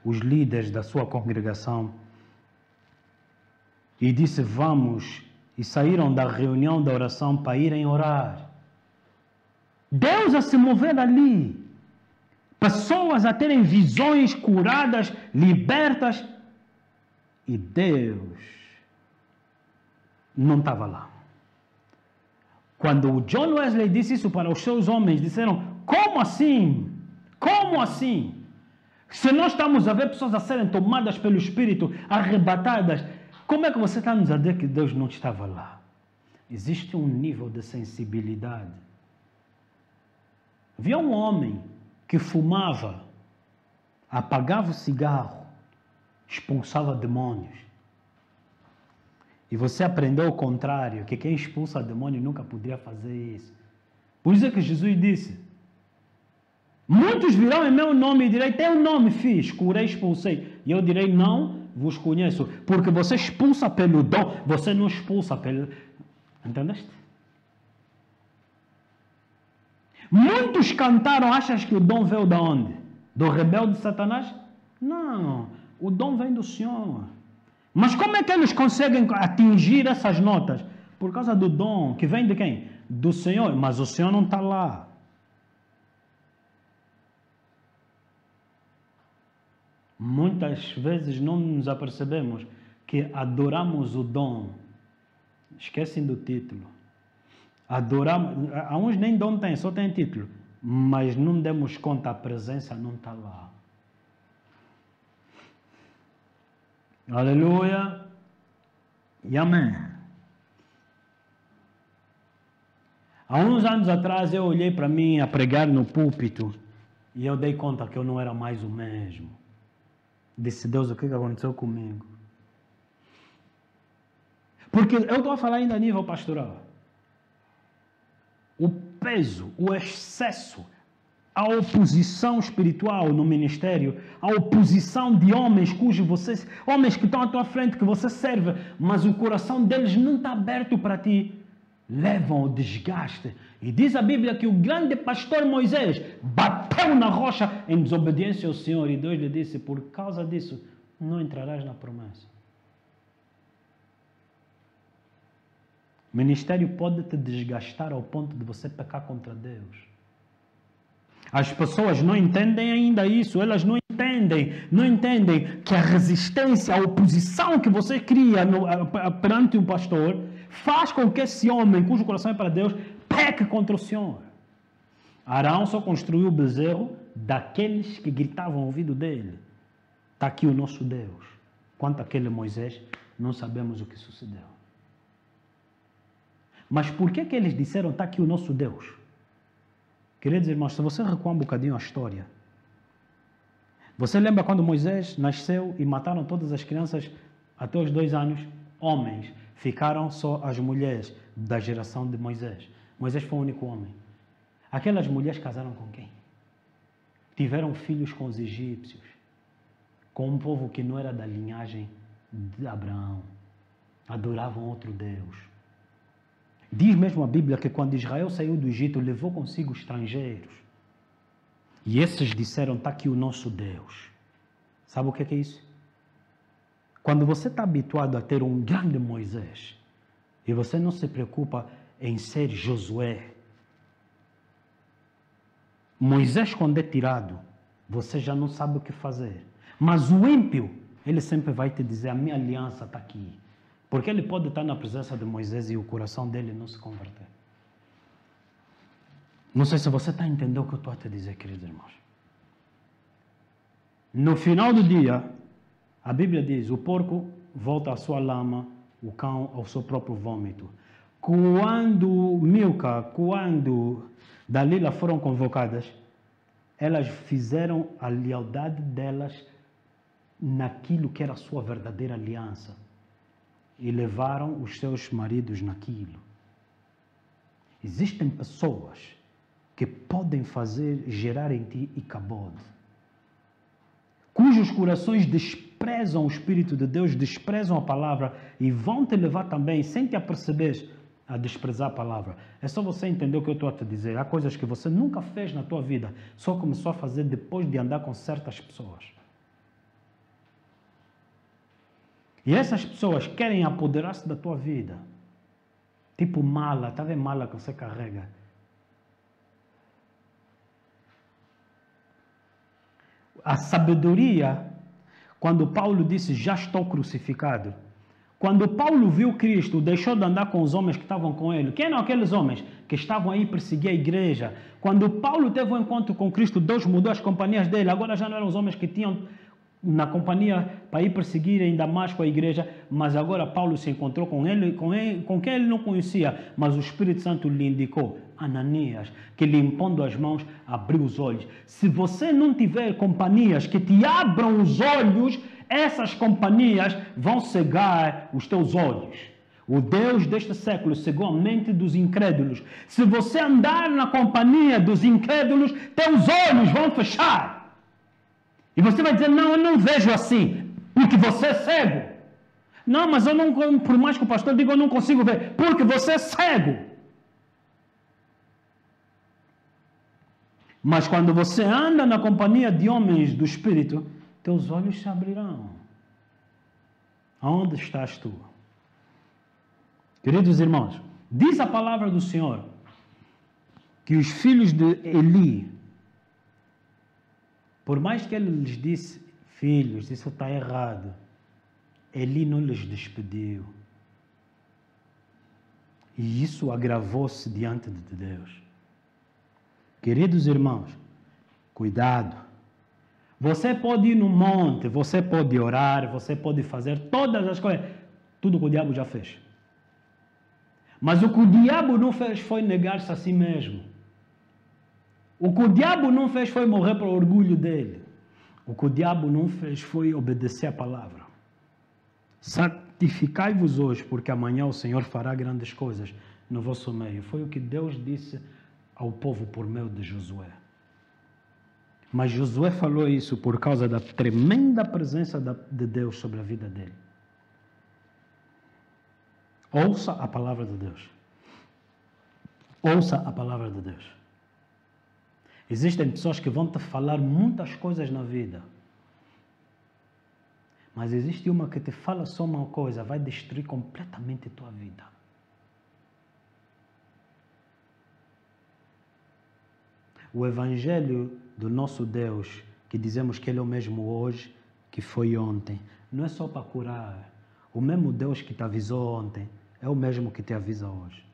[SPEAKER 1] os líderes da sua congregação e disse, vamos, e saíram da reunião da oração para irem orar. Deus a se mover ali. Pessoas a terem visões curadas, libertas. E Deus não estava lá. Quando o John Wesley disse isso para os seus homens, disseram, como assim? Como assim? Se nós estamos a ver pessoas a serem tomadas pelo Espírito, arrebatadas, como é que você está a nos dizer que Deus não estava lá? Existe um nível de sensibilidade. Havia um homem que fumava, apagava o cigarro, expulsava demônios. E você aprendeu o contrário, que quem expulsa demônio nunca poderia fazer isso. Por isso é que Jesus disse, muitos virão em meu nome e direi, teu nome fiz, curei, expulsei. E eu direi, não vos conheço, porque você expulsa pelo dom, você não expulsa pelo... Entendeste? Muitos cantaram, achas que o dom veio de onde? Do rebelde de Satanás? Não,
[SPEAKER 2] O dom vem do Senhor. Mas como é que eles conseguem atingir essas notas? Por causa do dom, que vem de quem? Do Senhor. Mas o Senhor não está lá. Muitas vezes não nos apercebemos que adoramos o dom. Esquecem do título. Adoramos. Há uns nem dom tem, só tem título. Mas não demos conta, a presença não está lá. Aleluia e amém. Há uns anos atrás eu olhei para mim a pregar no púlpito e eu dei conta que eu não era mais o mesmo. Disse, Deus, o que aconteceu comigo? Porque eu estou a falar ainda a nível pastoral. O peso, o excesso, a oposição espiritual no ministério, a oposição de homens homens que estão à tua frente, que você serve, mas o coração deles não está aberto para ti, levam ao desgaste. E diz a Bíblia que o grande pastor Moisés bateu na rocha em desobediência ao Senhor, e Deus lhe disse, por causa disso, não entrarás na promessa. O ministério pode te desgastar ao ponto de você pecar contra Deus. As pessoas não entendem ainda isso, elas não entendem que a resistência, a oposição que você cria perante o pastor faz com que esse homem, cujo coração é para Deus, peque contra o Senhor. Arão só construiu o bezerro daqueles que gritavam ao ouvido dele. Está aqui o nosso Deus. Quanto àquele Moisés, não sabemos o que sucedeu. Mas por que eles disseram, está aqui o nosso Deus? Queridos irmãos, se você recuar um bocadinho a história, você lembra quando Moisés nasceu e mataram todas as crianças até os 2 anos? Homens. Ficaram só as mulheres da geração de Moisés. Moisés foi o único homem. Aquelas mulheres casaram com quem? Tiveram filhos com os egípcios, com um povo que não era da linhagem de Abraão. Adoravam outro Deus. Diz mesmo a Bíblia que quando Israel saiu do Egito, levou consigo estrangeiros. E esses disseram, está aqui o nosso Deus. Sabe o que é isso? Quando você está habituado a ter um grande Moisés, e você não se preocupa em ser Josué, Moisés quando é tirado, você já não sabe o que fazer. Mas o ímpio, ele sempre vai te dizer, a minha aliança está aqui. Porque ele pode estar na presença de Moisés e o coração dele não se converter. Não sei se você está entendendo o que eu estou a te dizer, queridos irmãos. No final do dia, a Bíblia diz, o porco volta à sua lama, o cão ao seu próprio vômito. Quando Dalila foram convocadas, elas fizeram a lealdade delas naquilo que era a sua verdadeira aliança. E levaram os seus maridos naquilo. Existem pessoas que podem gerar em ti Icabod, cujos corações desprezam o Espírito de Deus, desprezam a palavra e vão te levar também, sem te aperceber, a desprezar a palavra. É só você entender o que eu estou a te dizer. Há coisas que você nunca fez na tua vida, só começou a fazer depois de andar com certas pessoas. E essas pessoas querem apoderar-se da tua vida. Tipo mala, está vendo mala que você carrega? A sabedoria, quando Paulo disse, já estou crucificado. Quando Paulo viu Cristo, deixou de andar com os homens que estavam com ele. Quem eram aqueles homens que estavam aí perseguir a igreja? Quando Paulo teve um encontro com Cristo, Deus mudou as companhias dele. Agora já não eram os homens que tinham na companhia para ir perseguir em Damasco a igreja, mas agora Paulo se encontrou com quem ele não conhecia, mas o Espírito Santo lhe indicou, Ananias, que lhe impondo as mãos, abriu os olhos. Se você não tiver companhias que te abram os olhos, essas companhias vão cegar os teus olhos. O Deus deste século cegou a mente dos incrédulos. Se você andar na companhia dos incrédulos, teus olhos vão fechar. E você vai dizer, não, eu não vejo assim, porque você é cego. Não, mas eu não, por mais que o pastor diga, eu não consigo ver, porque você é cego. Mas quando você anda na companhia de homens do Espírito, teus olhos se abrirão. Aonde estás tu? Queridos irmãos, diz a palavra do Senhor que os filhos de Eli, por mais que ele lhes disse, filhos, isso está errado, Eli não lhes despediu. E isso agravou-se diante de Deus. Queridos irmãos, cuidado. Você pode ir no monte, você pode orar, você pode fazer todas as coisas. Tudo que o diabo já fez. Mas o que o diabo não fez foi negar-se a si mesmo. O que o diabo não fez foi morrer para o orgulho dele. O que o diabo não fez foi obedecer a palavra. Santificai-vos hoje, porque amanhã o Senhor fará grandes coisas no vosso meio. Foi o que Deus disse ao povo por meio de Josué. Mas Josué falou isso por causa da tremenda presença de Deus sobre a vida dele. Ouça a palavra de Deus. Ouça a palavra de Deus. Existem pessoas que vão te falar muitas coisas na vida. Mas existe uma que te fala só uma coisa, vai destruir completamente a tua vida. O Evangelho do nosso Deus, que dizemos que Ele é o mesmo hoje, que foi ontem, não é só para curar. O mesmo Deus que te avisou ontem é o mesmo que te avisa hoje.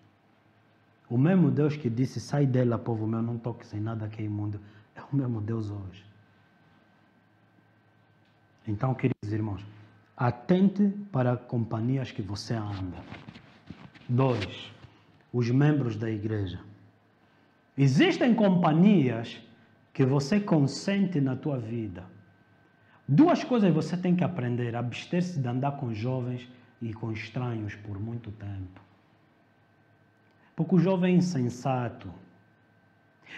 [SPEAKER 2] O mesmo Deus que disse, sai dela, povo meu, não toques em nada que é imundo, é o mesmo Deus hoje. Então, queridos irmãos, atente para companhias que você anda. 2. Os membros da igreja. Existem companhias que você consente na tua vida. 2 coisas você tem que aprender: abster-se de andar com jovens e com estranhos por muito tempo. Porque o jovem é insensato.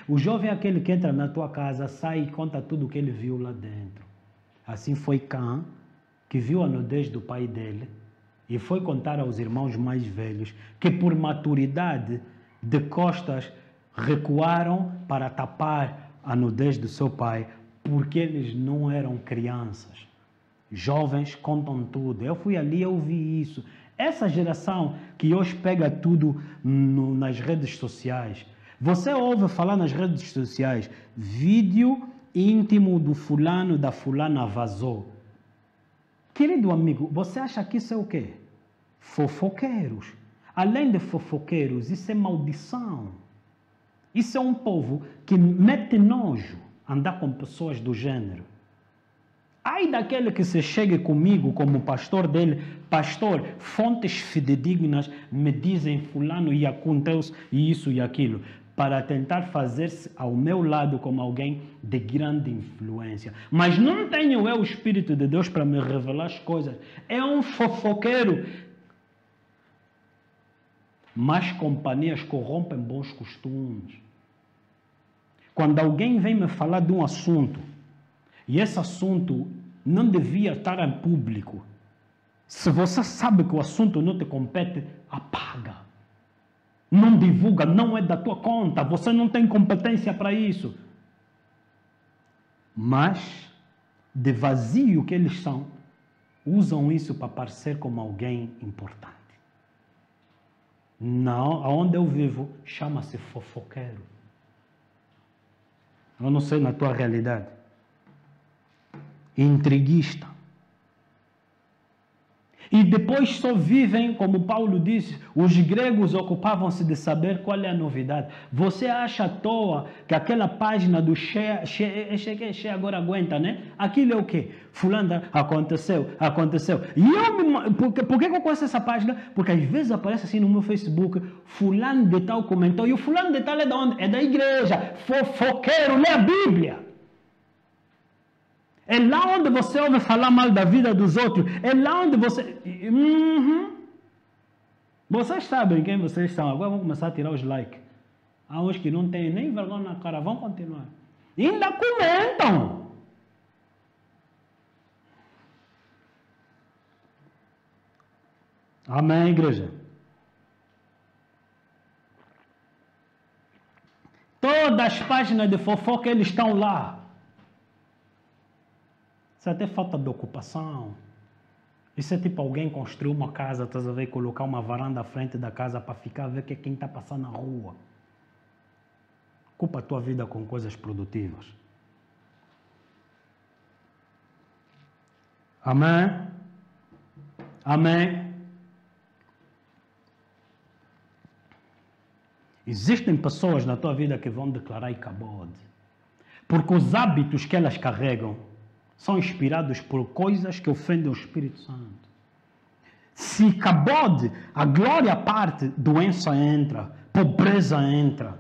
[SPEAKER 2] O jovem é aquele que entra na tua casa, sai e conta tudo o que ele viu lá dentro. Assim foi Cã, que viu a nudez do pai dele e foi contar aos irmãos mais velhos, que por maturidade de costas recuaram para tapar a nudez do seu pai, porque eles não eram crianças. Jovens contam tudo. Eu fui ali, eu vi isso. Essa geração que hoje pega tudo nas redes sociais. Você ouve falar nas redes sociais, vídeo íntimo do fulano, da fulana vazou. Querido amigo, você acha que isso é o quê? Fofoqueiros. Além de fofoqueiros, isso é maldição. Isso é um povo que mete nojo andar com pessoas do gênero. Ai daquele que se chegue comigo como pastor dele, pastor, fontes fidedignas me dizem fulano e acontece isso e aquilo, para tentar fazer-se ao meu lado como alguém de grande influência. Mas não tenho eu o Espírito de Deus para me revelar as coisas. É um fofoqueiro. Más companhias corrompem bons costumes. Quando alguém vem me falar de um assunto, e esse assunto não devia estar em público, se você sabe que o assunto não te compete, apaga. Não divulga, não é da tua conta, você não tem competência para isso. Mas, de vazio que eles são, usam isso para parecer como alguém importante. Não, aonde eu vivo, chama-se fofoqueiro. Eu não sei na tua realidade. Intriguista. E depois só vivem, como Paulo disse, os gregos ocupavam-se de saber qual é a novidade. Você acha à toa que aquela página do Che agora aguenta, né? Aquilo é o quê? Fulano, aconteceu. E por que eu conheço essa página? Porque às vezes aparece assim no meu Facebook, fulano de tal comentou, e o fulano de tal é de onde? É da igreja. Fofoqueiro, lê a Bíblia. É lá onde você ouve falar mal da vida dos outros. É lá onde você... Vocês sabem quem vocês são. Agora vão começar a tirar os likes. Há uns que não têm nem vergonha na cara. Vão continuar. E ainda comentam. Amém, igreja? Todas as páginas de fofoca, eles estão lá. Isso é até falta de ocupação. Isso é tipo alguém construir uma casa, estás a ver, colocar uma varanda à frente da casa para ficar a ver quem está passando na rua. Ocupa a tua vida com coisas produtivas. Amém? Amém? Existem pessoas na tua vida que vão declarar Icabod, porque os hábitos que elas carregam são inspirados por coisas que ofendem o Espírito Santo. Se Icabod, a glória parte, doença entra, pobreza entra.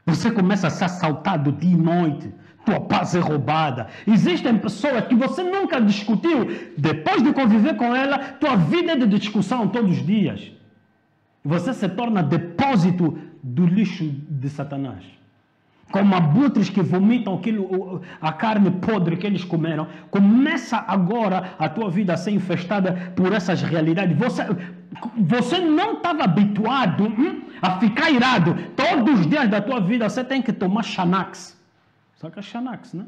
[SPEAKER 2] Você começa a ser assaltado dia e noite, tua paz é roubada. Existem pessoas que você nunca discutiu, depois de conviver com ela, tua vida é de discussão todos os dias. Você se torna depósito do lixo de Satanás. Como abutres que vomitam a carne podre que eles comeram. Começa agora a tua vida a ser infestada por essas realidades. Você não estava habituado a ficar irado. Todos os dias da tua vida você tem que tomar Xanax. Sabe o que é Xanax, né?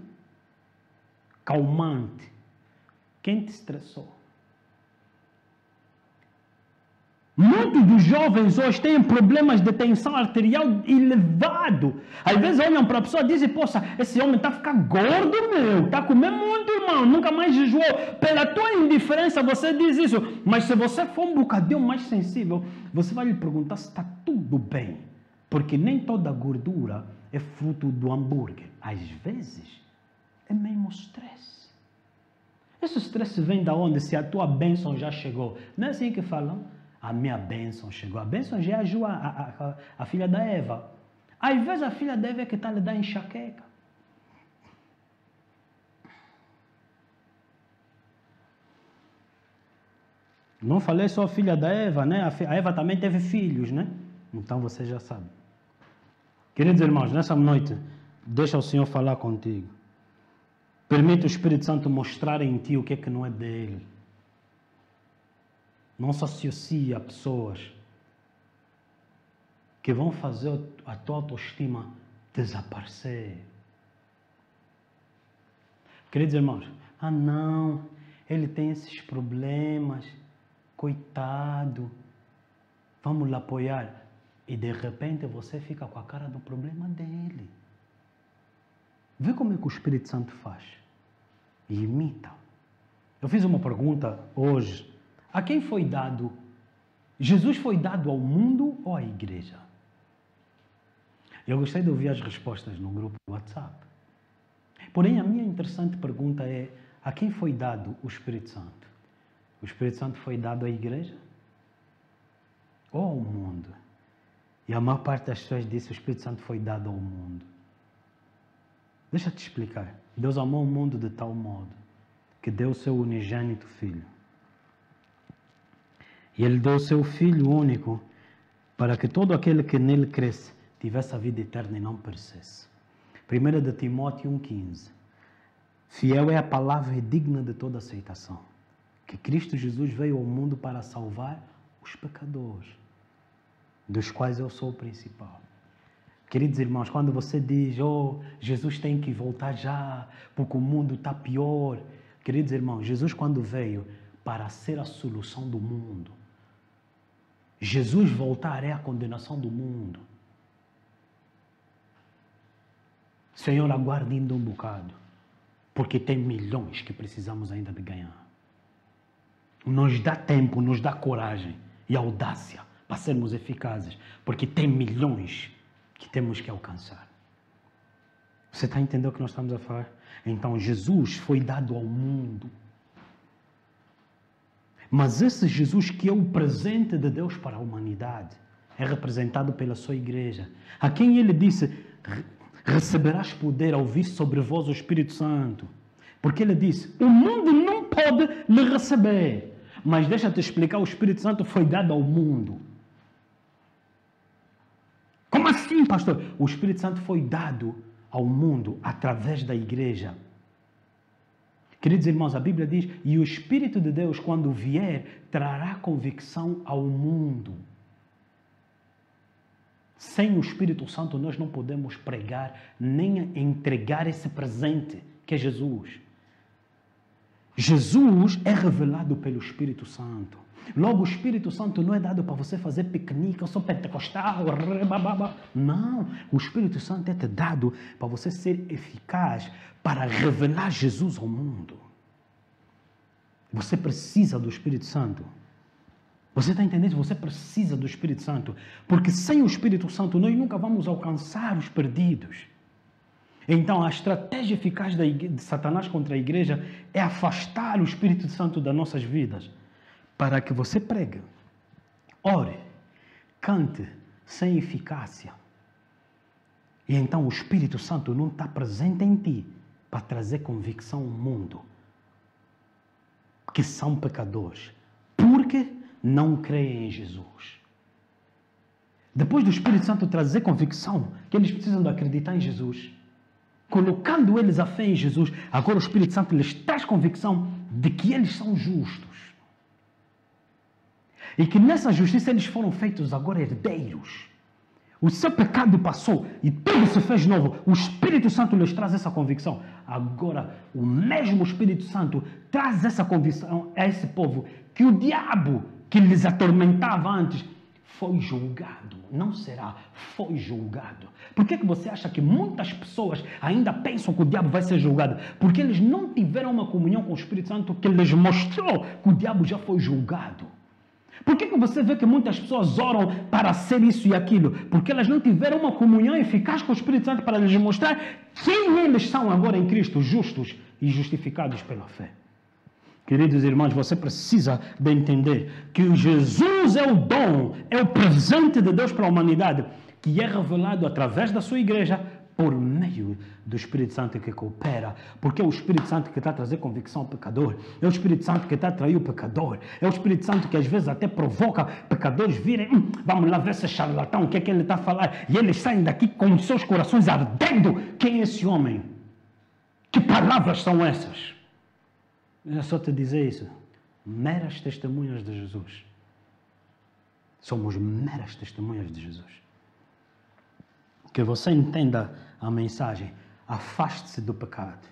[SPEAKER 2] Calmante. Quem te estressou? Muitos dos jovens hoje têm problemas de tensão arterial elevado. Às vezes olham para a pessoa e dizem, poxa, esse homem está ficando gordo, meu. Está comendo muito, irmão. Nunca mais jejuou. Pela tua indiferença você diz isso. Mas se você for um bocadinho mais sensível, você vai lhe perguntar se está tudo bem. Porque nem toda gordura é fruto do hambúrguer. Às vezes é mesmo estresse. Esse estresse vem da onde? Se a tua bênção já chegou. Não é assim que falam? A minha bênção chegou. A bênção já é a filha da Eva. Às vezes a filha da Eva é que está lhe dando enxaqueca. Não falei só a filha da Eva, né? A Eva também teve filhos, né? Então você já sabe. Queridos irmãos, nessa noite, deixa o Senhor falar contigo. Permite o Espírito Santo mostrar em ti o que é que não é dele. Não se associe a pessoas que vão fazer a tua autoestima desaparecer. Queridos irmãos, não, ele tem esses problemas, coitado, vamos lhe apoiar. E de repente você fica com a cara do problema dele. Vê como é que o Espírito Santo faz. E imita. Eu fiz uma pergunta hoje. A quem foi dado? Jesus foi dado ao mundo ou à igreja? Eu gostei de ouvir as respostas no grupo do WhatsApp. Porém, a minha interessante pergunta é, a quem foi dado o Espírito Santo? O Espírito Santo foi dado à igreja? Ou ao mundo? E a maior parte das pessoas disse, o Espírito Santo foi dado ao mundo. Deixa eu te explicar. Deus amou o mundo de tal modo que deu o seu unigênito Filho. E Ele deu o seu Filho único para que todo aquele que nele cresce tivesse a vida eterna e não perecesse. 1 de Timóteo 1,15. Fiel é a palavra e digna de toda aceitação, que Cristo Jesus veio ao mundo para salvar os pecadores, dos quais eu sou o principal. Queridos irmãos, quando você diz, Jesus tem que voltar já, porque o mundo está pior. Queridos irmãos, Jesus quando veio para ser a solução do mundo, Jesus voltar é a condenação do mundo. Senhor, aguarde ainda um bocado, porque tem milhões que precisamos ainda de ganhar. Nos dá tempo, nos dá coragem e audácia para sermos eficazes, porque tem milhões que temos que alcançar. Você está entendendo o que nós estamos a falar? Então, Jesus foi dado ao mundo. Mas esse Jesus que é o presente de Deus para a humanidade é representado pela sua igreja, a quem ele disse, receberás poder ao vir sobre vós o Espírito Santo. Porque ele disse, o mundo não pode lhe receber. Mas deixa-te explicar, o Espírito Santo foi dado ao mundo. Como assim, pastor? O Espírito Santo foi dado ao mundo através da igreja. Queridos irmãos, a Bíblia diz, e o Espírito de Deus, quando vier, trará convicção ao mundo. Sem o Espírito Santo, nós não podemos pregar, nem entregar esse presente, que é Jesus. Jesus é revelado pelo Espírito Santo. Logo, o Espírito Santo não é dado para você fazer piquenique, eu sou pentecostal, não. O Espírito Santo é te dado para você ser eficaz, para revelar Jesus ao mundo. Você precisa do Espírito Santo. Você está entendendo? Você precisa do Espírito Santo. Porque sem o Espírito Santo, nós nunca vamos alcançar os perdidos. Então, a estratégia eficaz de Satanás contra a igreja é afastar o Espírito Santo das nossas vidas, para que você pregue, ore, cante sem eficácia. E então o Espírito Santo não está presente em ti para trazer convicção ao mundo que são pecadores, porque não creem em Jesus. Depois do Espírito Santo trazer convicção que eles precisam de acreditar em Jesus, colocando eles a fé em Jesus, agora o Espírito Santo lhes traz convicção de que eles são justos. E que nessa justiça eles foram feitos agora herdeiros. O seu pecado passou e tudo se fez novo. O Espírito Santo lhes traz essa convicção. Agora, o mesmo Espírito Santo traz essa convicção a esse povo que o diabo que lhes atormentava antes foi julgado. Não será, foi julgado. Por que você acha que muitas pessoas ainda pensam que o diabo vai ser julgado? Porque eles não tiveram uma comunhão com o Espírito Santo que lhes mostrou que o diabo já foi julgado. Por que você vê que muitas pessoas oram para ser isso e aquilo? Porque elas não tiveram uma comunhão eficaz com o Espírito Santo para lhes mostrar quem eles são agora em Cristo, justos e justificados pela fé. Queridos irmãos, você precisa de entender que Jesus é o dom, é o presente de Deus para a humanidade, que é revelado através da sua igreja, por meio do Espírito Santo que coopera, porque é o Espírito Santo que está a trazer convicção ao pecador, é o Espírito Santo que está a atrair o pecador, é o Espírito Santo que às vezes até provoca pecadores virem, vamos lá ver esse charlatão, o que é que ele está a falar, e eles saem daqui com os seus corações ardendo. Quem é esse homem? Que palavras são essas? É só te dizer isso, meras testemunhas de Jesus. Somos meras testemunhas de Jesus. Que você entenda a mensagem, afaste-se do pecado.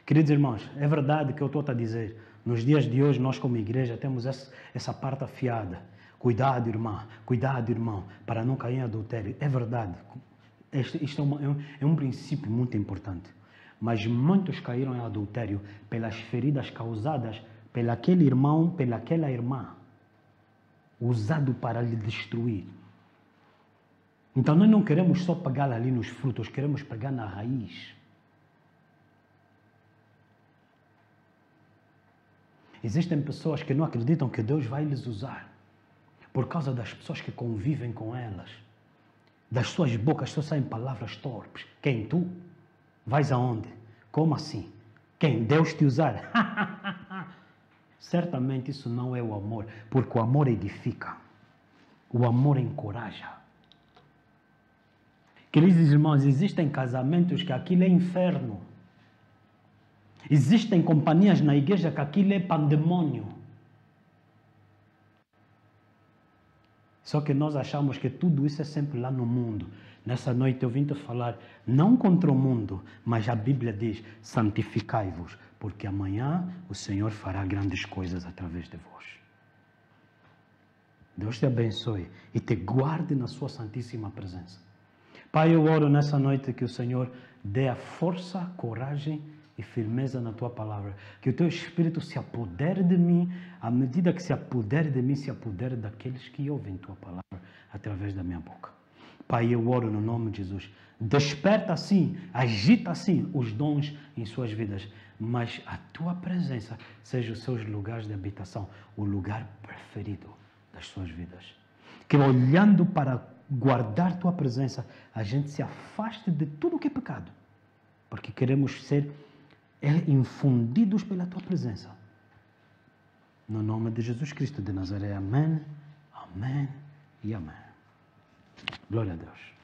[SPEAKER 2] Queridos irmãos, é verdade que eu estou a dizer, nos dias de hoje nós como igreja temos essa parte afiada. Cuidado, irmã, cuidado, irmão, para não cair em adultério. É verdade, isto é um princípio muito importante. Mas muitos caíram em adultério pelas feridas causadas pelaquele irmão, pelaquela irmã, usado para lhe destruir. Então nós não queremos só pegar ali nos frutos, queremos pegar na raiz. Existem pessoas que não acreditam que Deus vai lhes usar por causa das pessoas que convivem com elas. Das suas bocas só saem palavras torpes. Quem? Tu? Vais aonde? Como assim? Quem? Deus te usar? Certamente isso não é o amor, porque o amor edifica. O amor encoraja. Queridos irmãos, existem casamentos que aquilo é inferno. Existem companhias na igreja que aquilo é pandemônio. Só que nós achamos que tudo isso é sempre lá no mundo. Nessa noite eu vim te falar, não contra o mundo, mas a Bíblia diz, santificai-vos, porque amanhã o Senhor fará grandes coisas através de vós. Deus te abençoe e te guarde na sua santíssima presença. Pai, eu oro nessa noite que o Senhor dê a força, coragem e firmeza na Tua palavra. Que o Teu Espírito se apodere de mim, à medida que se apodere de mim, se apodere daqueles que ouvem Tua palavra através da minha boca. Pai, eu oro no nome de Jesus. Desperta assim, agita assim os dons em suas vidas, mas a Tua presença seja os seus lugares de habitação, o lugar preferido das suas vidas. Que olhando para guardar Tua presença, a gente se afaste de tudo o que é pecado, porque queremos ser infundidos pela Tua presença. No nome de Jesus Cristo de Nazaré. Amém, amém e amém. Glória a Deus.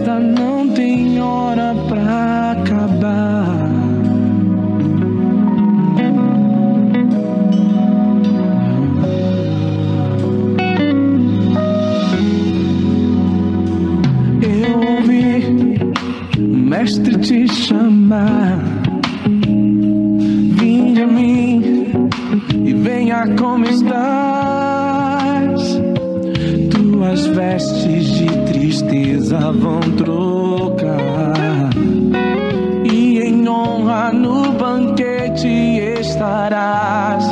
[SPEAKER 3] festa não tem hora pra acabar. Eu ouvi o mestre te chamar. Vinde a mim e venha como estás. Tuas vestes de tristeza vão trocar, e em honra no banquete estarás.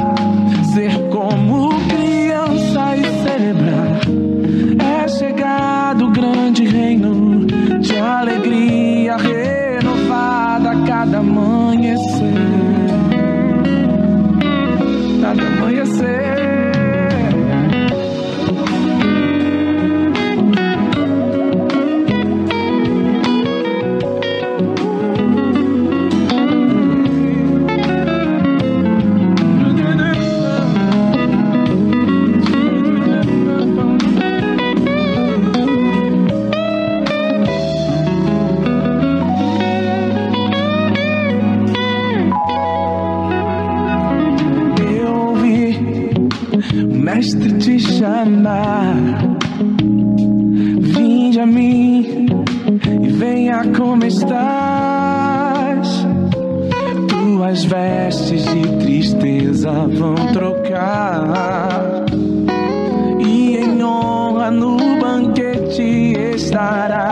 [SPEAKER 3] Ser como criança e celebrar, é chegado o grande reino de alegria renovada a cada amanhecer. Cada amanhecer. Mestre te chamar, vinde a mim e venha como estás. Tuas vestes de tristeza vão trocar, e em honra no banquete estarás.